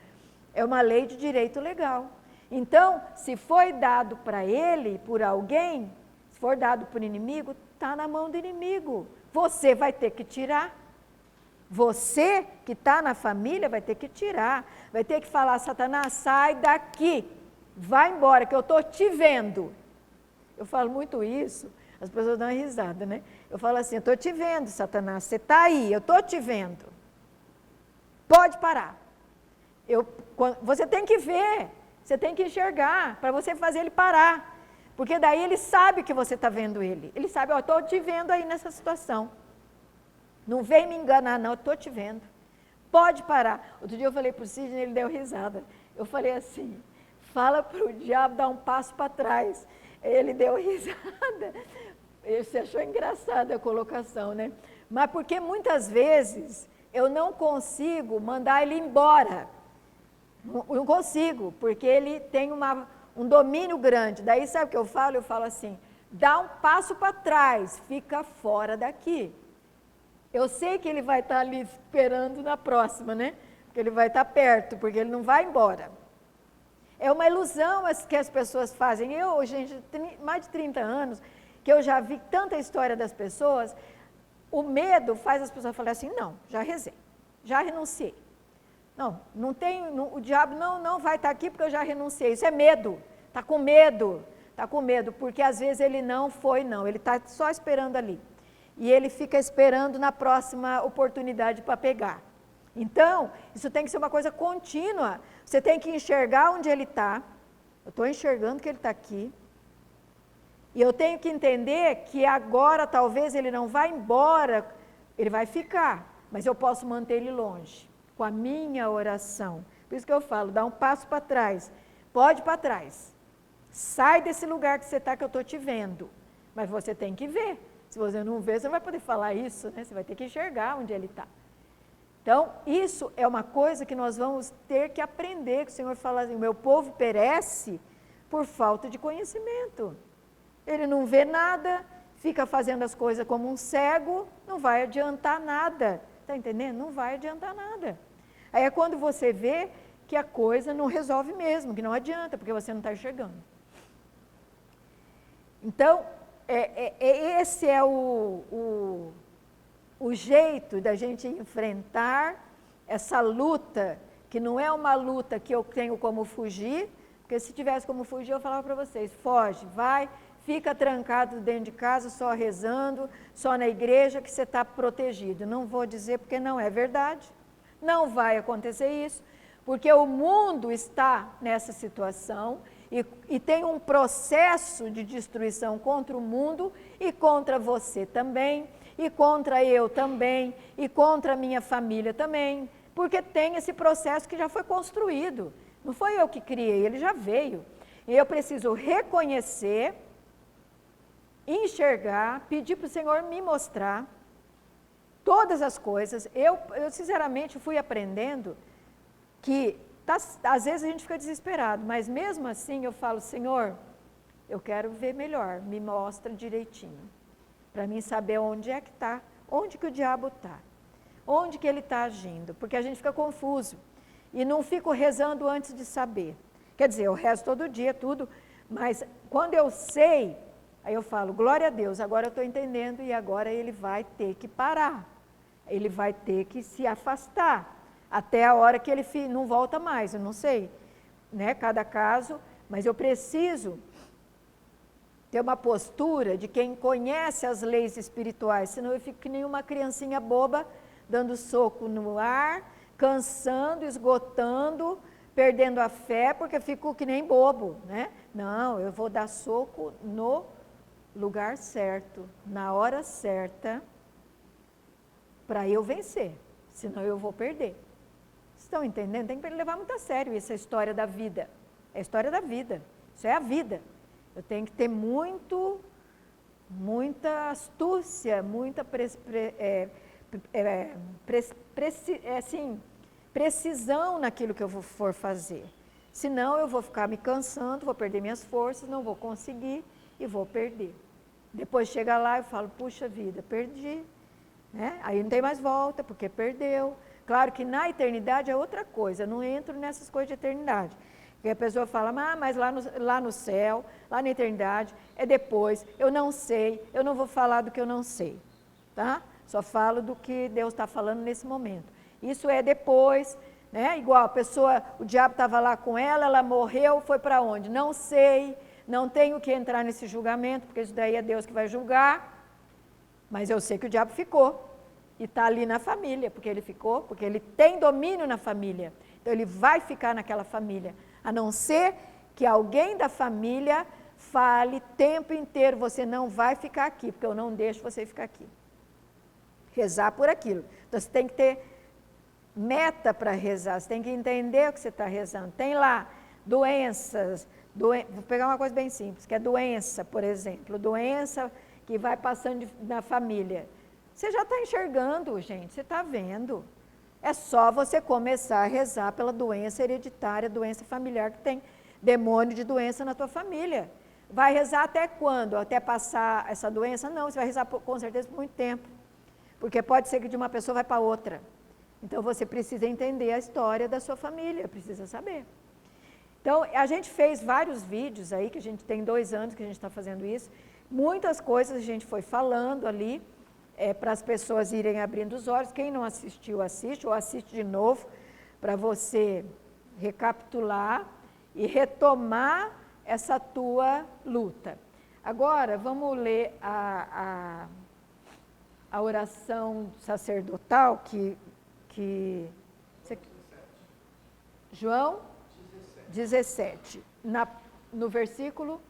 É uma lei de direito legal. Então, se foi dado para ele, por alguém, se for dado por inimigo, está na mão do inimigo. Você vai ter que tirar. Você que está na família vai ter que tirar. Vai ter que falar, Satanás, sai daqui. Vai embora, que eu estou te vendo. Eu falo muito isso, as pessoas dão uma risada, né? Eu falo assim, eu estou te vendo, Satanás, você está aí, eu estou te vendo. Pode parar. Você tem que ver, você tem que enxergar, para você fazer ele parar. Porque daí ele sabe que você está vendo ele. Ele sabe, eu estou te vendo aí nessa situação. Não vem me enganar não, eu estou te vendo. Pode parar. Outro dia eu falei para o Sidney, ele deu risada. Eu falei assim, fala para o diabo dar um passo para trás. Ele deu risada. Você achou engraçada a colocação, né? Mas porque muitas vezes eu não consigo mandar ele embora. Não consigo, porque ele tem um domínio grande. Daí sabe o que eu falo? Eu falo assim, dá um passo para trás, fica fora daqui. Eu sei que ele vai estar ali esperando na próxima, né? Porque ele vai estar perto, porque ele não vai embora. É uma ilusão que as pessoas fazem. Eu, gente, tenho mais de 30 anos, que eu já vi tanta história das pessoas, o medo faz as pessoas falarem assim, não, já rezei, já renunciei. Não tem, o diabo não vai estar aqui porque eu já renunciei. Isso é medo, está com medo, porque às vezes ele não foi, ele está só esperando ali. e ele fica esperando na próxima oportunidade para pegar. Então, isso tem que ser uma coisa contínua. Você tem que enxergar onde ele está. Eu estou enxergando que ele está aqui. E eu tenho que entender que agora talvez ele não vá embora, ele vai ficar, mas eu posso manter ele longe, com a minha oração. Por isso que eu falo, dá um passo para trás. Pode ir para trás. Sai desse lugar que você está, que eu estou te vendo. Mas você tem que ver. Se você não vê, você não vai poder falar isso, né? Você vai ter que enxergar onde ele está. Então, isso é uma coisa que nós vamos ter que aprender, que o Senhor fala assim, o meu povo perece por falta de conhecimento. Ele não vê nada, fica fazendo as coisas como um cego, não vai adiantar nada. Está entendendo? Não vai adiantar nada. Aí é quando você vê que a coisa não resolve mesmo, que não adianta, porque você não está enxergando. Então, esse é o jeito da gente enfrentar essa luta, que não é uma luta que eu tenho como fugir, porque se tivesse como fugir, eu falava para vocês, foge, vai, fica trancado dentro de casa, só rezando, só na igreja, que você está protegido. Não vou dizer porque não é verdade, não vai acontecer isso, porque o mundo está nessa situação e tem um processo de destruição contra o mundo e contra você também, e contra eu também, e contra a minha família também, porque tem esse processo que já foi construído. Não foi eu que criei, ele já veio. E eu preciso reconhecer, enxergar, pedir para o Senhor me mostrar todas as coisas. Eu sinceramente fui aprendendo que às vezes a gente fica desesperado, mas mesmo assim eu falo, Senhor, eu quero ver melhor, me mostra direitinho, para mim saber onde é que está, onde que o diabo está, onde que ele está agindo, porque a gente fica confuso e não fico rezando antes de saber. Quer dizer, eu rezo todo dia, tudo, mas quando eu sei, aí eu falo, glória a Deus, agora eu estou entendendo e agora ele vai ter que parar, ele vai ter que se afastar, até a hora que ele não volta mais, eu não sei, né, cada caso, mas eu preciso ter uma postura de quem conhece as leis espirituais, senão eu fico que nem uma criancinha boba, dando soco no ar, cansando, esgotando, perdendo a fé, porque fico que nem bobo, né? Não, eu vou dar soco no lugar certo, na hora certa, para eu vencer, senão eu vou perder. Estão entendendo? Tem que levar muito a sério essa história da vida. É a história da vida, isso é a vida. Eu tenho que ter muita astúcia, muita precisão naquilo que eu for fazer. Senão eu vou ficar me cansando, vou perder minhas forças, não vou conseguir e vou perder. Depois chega lá e falo, puxa vida, perdi. Né? Aí não tem mais volta, porque perdeu. Claro que na eternidade é outra coisa, eu não entro nessas coisas de eternidade. Porque a pessoa fala, mas lá no céu, lá na eternidade, é depois, eu não sei, eu não vou falar do que eu não sei, tá? Só falo do que Deus está falando nesse momento. Isso é depois, né? Igual a pessoa, o diabo estava lá com ela morreu, foi para onde? Não sei, não tenho que entrar nesse julgamento, porque isso daí é Deus que vai julgar, mas eu sei que o diabo ficou. E está ali na família, porque ele ficou, porque ele tem domínio na família. Então ele vai ficar naquela família. A não ser que alguém da família fale o tempo inteiro, você não vai ficar aqui, porque eu não deixo você ficar aqui. Rezar por aquilo. Então você tem que ter meta para rezar, você tem que entender o que você está rezando. Tem lá doenças, vou pegar uma coisa bem simples, que é doença, por exemplo, doença que vai passando na família. Você já está enxergando, gente, você está vendo. É só você começar a rezar pela doença hereditária, doença familiar, que tem demônio de doença na tua família. Vai rezar até quando? Até passar essa doença? Não, você vai rezar com certeza por muito tempo. Porque pode ser que de uma pessoa vai para outra. Então você precisa entender a história da sua família, precisa saber. Então a gente fez vários vídeos aí, que a gente tem 2 anos que a gente está fazendo isso. Muitas coisas a gente foi falando ali, para as pessoas irem abrindo os olhos. Quem não assistiu, assiste, ou assiste de novo, para você recapitular e retomar essa tua luta. Agora, vamos ler a oração sacerdotal João 17, no versículo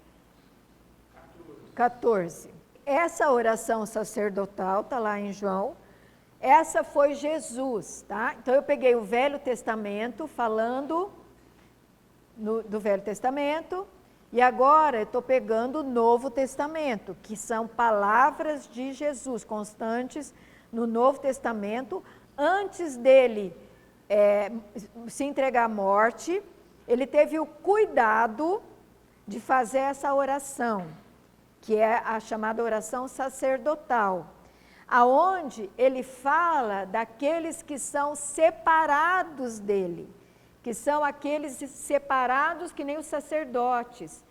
14. Essa oração sacerdotal está lá em João. Essa foi Jesus, tá? Então eu peguei o Velho Testamento, falando do Velho Testamento, e agora eu estou pegando o Novo Testamento, que são palavras de Jesus constantes no Novo Testamento. Antes dele se entregar à morte, ele teve o cuidado de fazer essa oração, que é a chamada oração sacerdotal, aonde ele fala daqueles que são separados dele, que são aqueles separados que nem os sacerdotes,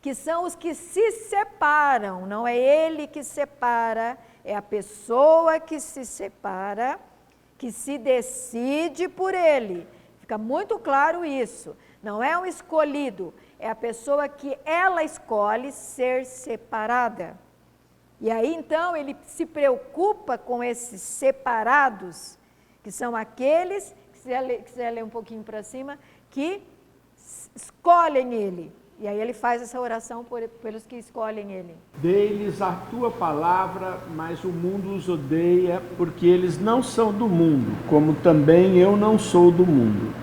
que são os que se separam, não é ele que separa, é a pessoa que se separa, que se decide por ele. Fica muito claro isso, não é um escolhido, é a pessoa que ela escolhe ser separada. E aí então ele se preocupa com esses separados, que são aqueles, quiser ler um pouquinho para cima, que escolhem ele. E aí ele faz essa oração pelos que escolhem ele. Dê-lhes a tua palavra, mas o mundo os odeia, porque eles não são do mundo, como também eu não sou do mundo.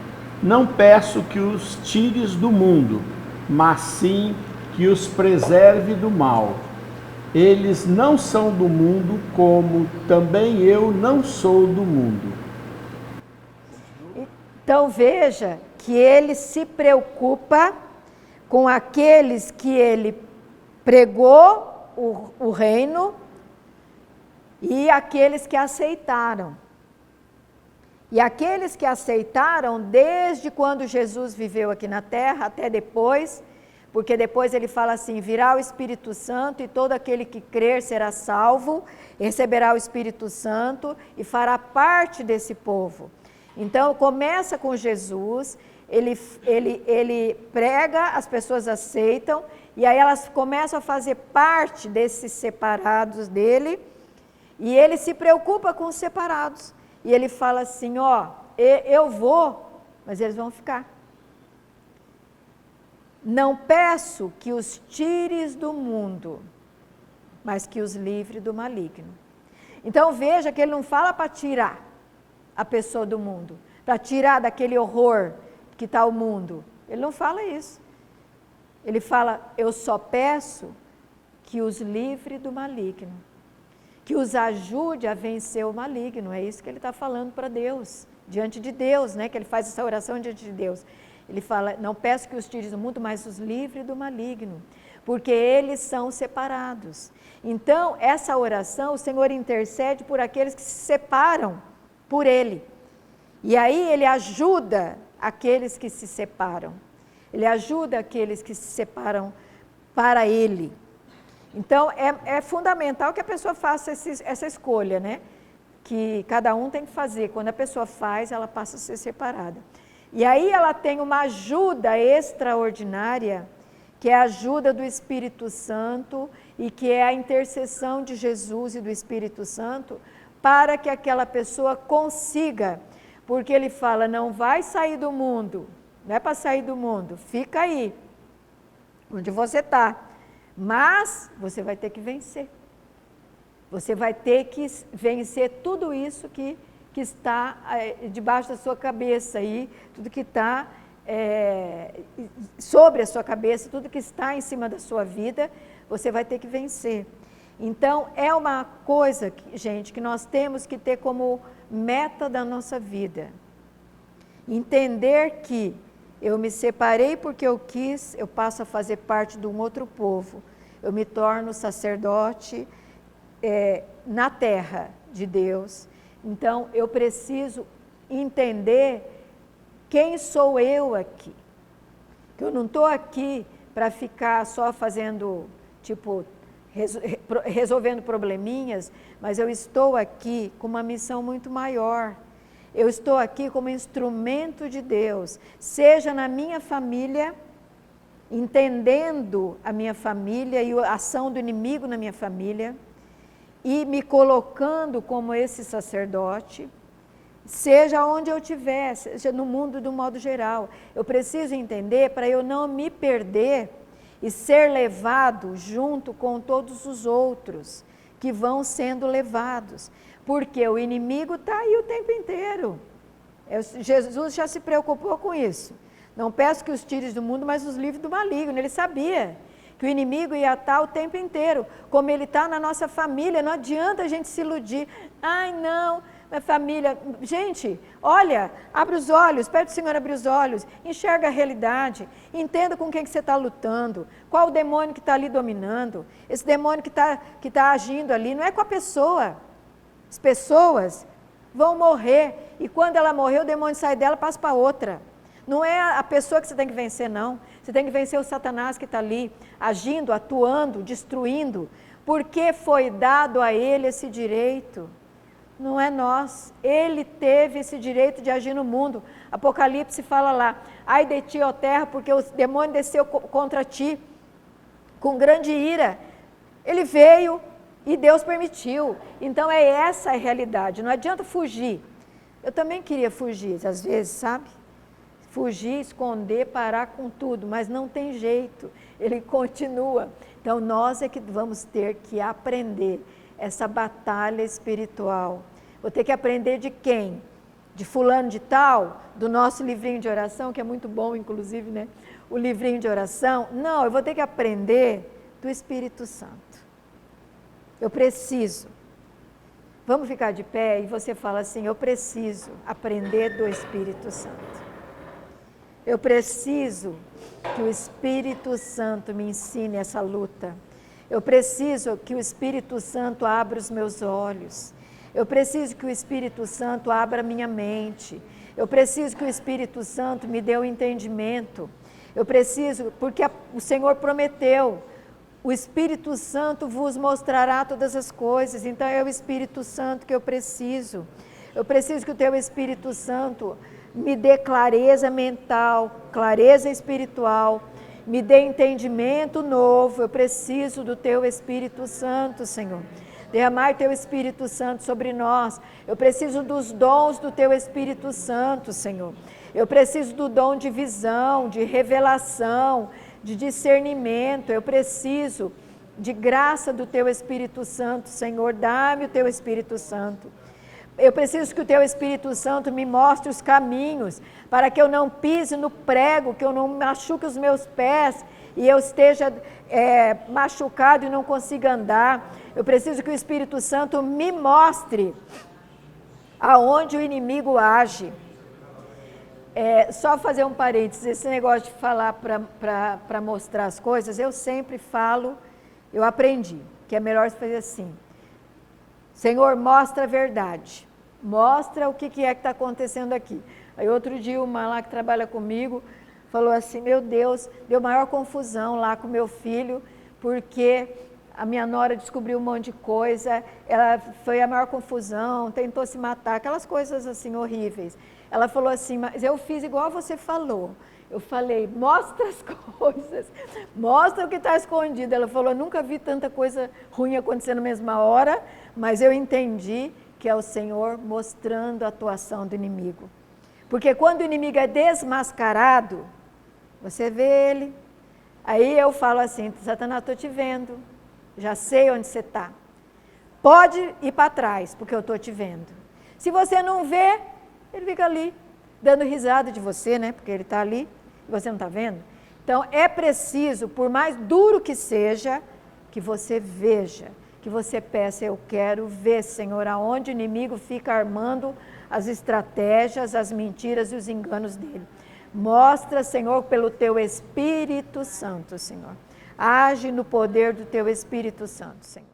Não peço que os tires do mundo, mas sim que os preserve do mal. Eles não são do mundo, como também eu não sou do mundo. Então veja que ele se preocupa com aqueles que ele pregou o reino e aqueles que aceitaram. E aqueles que aceitaram desde quando Jesus viveu aqui na terra até depois, porque depois ele fala assim, virá o Espírito Santo e todo aquele que crer será salvo, receberá o Espírito Santo e fará parte desse povo. Então começa com Jesus, ele prega, as pessoas aceitam, e aí elas começam a fazer parte desses separados dele, e ele se preocupa com os separados. E ele fala assim, ó, eu vou, mas eles vão ficar. Não peço que os tires do mundo, mas que os livre do maligno. Então veja que ele não fala para tirar a pessoa do mundo, para tirar daquele horror que está o mundo. Ele não fala isso. Ele fala, eu só peço que os livre do maligno, que os ajude a vencer o maligno. É isso que ele está falando para Deus, diante de Deus, né? Que ele faz essa oração diante de Deus. Ele fala, não peço que os tires do mundo, mas os livre do maligno, porque eles são separados. Então, essa oração, o Senhor intercede por aqueles que se separam por Ele. E aí Ele ajuda aqueles que se separam. Ele ajuda aqueles que se separam para Ele. Então, é fundamental que a pessoa faça essa escolha, né? Que cada um tem que fazer. Quando a pessoa faz, ela passa a ser separada. E aí ela tem uma ajuda extraordinária, que é a ajuda do Espírito Santo e que é a intercessão de Jesus e do Espírito Santo para que aquela pessoa consiga, porque ele fala, não vai sair do mundo, não é para sair do mundo, fica aí, onde você está, mas você vai ter que vencer. Você vai ter que vencer tudo isso que está debaixo da sua cabeça aí, tudo que está sobre a sua cabeça, tudo que está em cima da sua vida, você vai ter que vencer. Então, é uma coisa, gente, que nós temos que ter como meta da nossa vida. Entender que eu me separei porque eu quis, eu passo a fazer parte de um outro povo. Eu me torno sacerdote na terra de Deus. Então, eu preciso entender quem sou eu aqui. Que eu não estou aqui para ficar só fazendo, resolvendo probleminhas, mas eu estou aqui com uma missão muito maior. Eu estou aqui como instrumento de Deus, seja na minha família, entendendo a minha família e a ação do inimigo na minha família, e me colocando como esse sacerdote, seja onde eu estiver, seja no mundo do modo geral. Eu preciso entender para eu não me perder e ser levado junto com todos os outros que vão sendo levados. Porque o inimigo está aí o tempo inteiro. Jesus já se preocupou com isso. Não peço que os tires do mundo, mas os livre do maligno. Ele sabia que o inimigo ia estar o tempo inteiro, como ele está na nossa família. Não adianta a gente se iludir. Ai, não, minha família... Gente, olha, abre os olhos, pede ao Senhor abrir os olhos, enxerga a realidade, entenda com quem que você está lutando, qual o demônio que está ali dominando. Esse demônio que tá agindo ali não é com a pessoa. As pessoas vão morrer, e quando ela morrer, o demônio sai dela e passa para outra. Não é a pessoa que você tem que vencer, não. Você tem que vencer o Satanás que está ali, agindo, atuando, destruindo, porque foi dado a ele esse direito. Não é nós. Ele teve esse direito de agir no mundo. Apocalipse fala lá, ai de ti, ó terra, porque o demônio desceu contra ti, com grande ira. Ele veio e Deus permitiu. Então é essa a realidade, não adianta fugir. Eu também queria fugir, às vezes, sabe? Fugir, esconder, parar com tudo, mas não tem jeito, ele continua. Então nós é que vamos ter que aprender essa batalha espiritual. Vou ter que aprender de quem? De fulano de tal? Do nosso livrinho de oração, que é muito bom, inclusive, né? O livrinho de oração. Não, eu vou ter que aprender do Espírito Santo. Eu preciso. Vamos ficar de pé e você fala assim, eu preciso aprender do Espírito Santo. Eu preciso que o Espírito Santo me ensine essa luta. Eu preciso que o Espírito Santo abra os meus olhos. Eu preciso que o Espírito Santo abra a minha mente. Eu preciso que o Espírito Santo me dê o entendimento. Eu preciso, porque o Senhor prometeu, o Espírito Santo vos mostrará todas as coisas. Então é o Espírito Santo que eu preciso. Eu preciso que o teu Espírito Santo me dê clareza mental, clareza espiritual, me dê entendimento novo. Eu preciso do teu Espírito Santo, Senhor. Derramar teu Espírito Santo sobre nós. Eu preciso dos dons do teu Espírito Santo, Senhor. Eu preciso do dom de visão, de revelação, de discernimento. Eu preciso de graça do teu Espírito Santo, Senhor. Dá-me o teu Espírito Santo. Eu preciso que o teu Espírito Santo me mostre os caminhos, para que eu não pise no prego, que eu não machuque os meus pés e eu esteja machucado e não consiga andar. Eu preciso que o Espírito Santo me mostre aonde o inimigo age. Só fazer um parênteses, esse negócio de falar para mostrar as coisas, eu sempre falo, eu aprendi, que é melhor fazer assim. Senhor, mostra a verdade, mostra o que é que está acontecendo aqui. Aí outro dia uma lá que trabalha comigo falou assim, meu Deus, deu maior confusão lá com meu filho, porque a minha nora descobriu um monte de coisa, ela foi a maior confusão, tentou se matar, aquelas coisas assim horríveis. Ela falou assim, mas eu fiz igual você falou. Eu falei, mostra as coisas, mostra o que está escondido. Ela falou, nunca vi tanta coisa ruim acontecer na mesma hora, mas eu entendi que é o Senhor mostrando a atuação do inimigo. Porque quando o inimigo é desmascarado, você vê ele. Aí eu falo assim, Satanás, estou te vendo, já sei onde você está. Pode ir para trás, porque eu estou te vendo. Se você não vê, ele fica ali, dando risada de você, né? Porque ele está ali e você não está vendo. Então é preciso, por mais duro que seja, que você veja, que você peça, eu quero ver, Senhor, aonde o inimigo fica armando as estratégias, as mentiras e os enganos dele. Mostra, Senhor, pelo teu Espírito Santo, Senhor. Age no poder do teu Espírito Santo, Senhor.